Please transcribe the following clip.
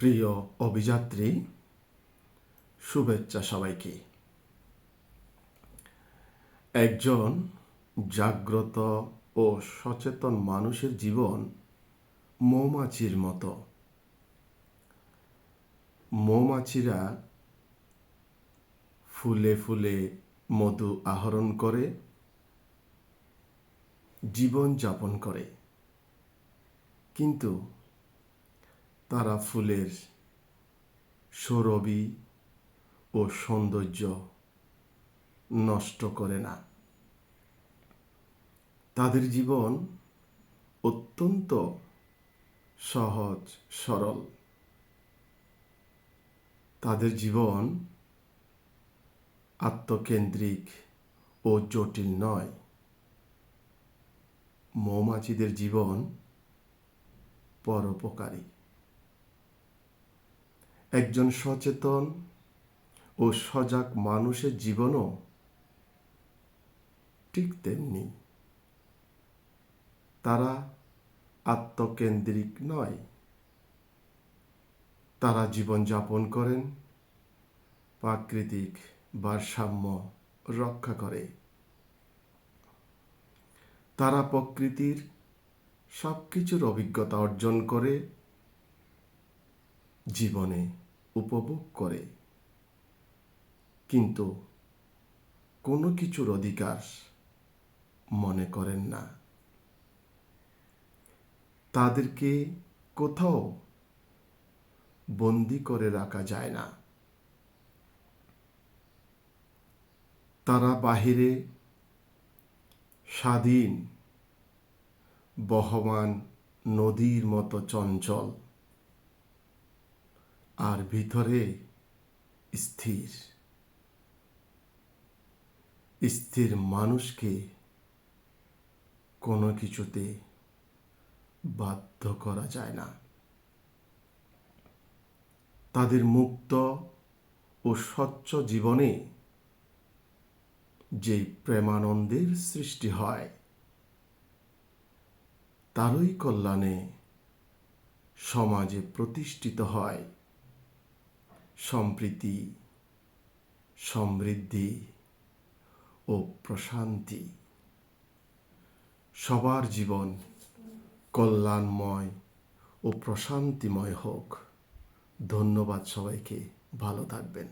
প্রিয় অভিযাত্রী, শুভেচ্ছা সবাইকে। একজন জাগ্রত ও সচেতন মানুষের জীবন মৌমাছির মতো। মৌমাছিরা ফুলে ফুলে মধু আহরণ করে জীবন যাপন করে, কিন্তু তারা ফুলের সুরভি ও সৌন্দর্য নষ্ট করে না। তাদের জীবন অত্যন্ত সহজ সরল। তাদের জীবন আত্মকেন্দ্রিক ও জটিল নয়। মৌমাছিদের জীবন পরোপকারী। একজন সচেতন ও সজাগ মানুষের জীবনও ঠিক তেমনি। তারা আত্মকেন্দ্রিক নয়। তারা জীবনযাপন করেন প্রাকৃতিক ভারসাম্য রক্ষা করে। তারা প্রকৃতির সবকিছুর অভিজ্ঞতা অর্জন করে জীবনে উপভোগ করে, কিন্তু কোনো কিছুর অধিকার মনে করেন না। তাদেরকে কোথাও বন্দি করে রাখা যায় না। তারা বাহিরে স্বাধীন বহমান নদীর মতো চঞ্চল, আর ভিতরে স্থির। স্থির মানুষকে কোনো কিছুতে বাধ্য করা যায় না। তাদের মুক্ত ও স্বচ্ছ জীবনে যে প্রেমানন্দের সৃষ্টি হয়, তারই কল্যাণে সমাজে প্রতিষ্ঠিত হয় সম্প্রীতি, সমৃদ্ধি ও প্রশান্তি। সবার জীবন কল্যাণময় ও প্রশান্তিময় হোক। ধন্যবাদ সবাইকে। ভালো থাকবেন।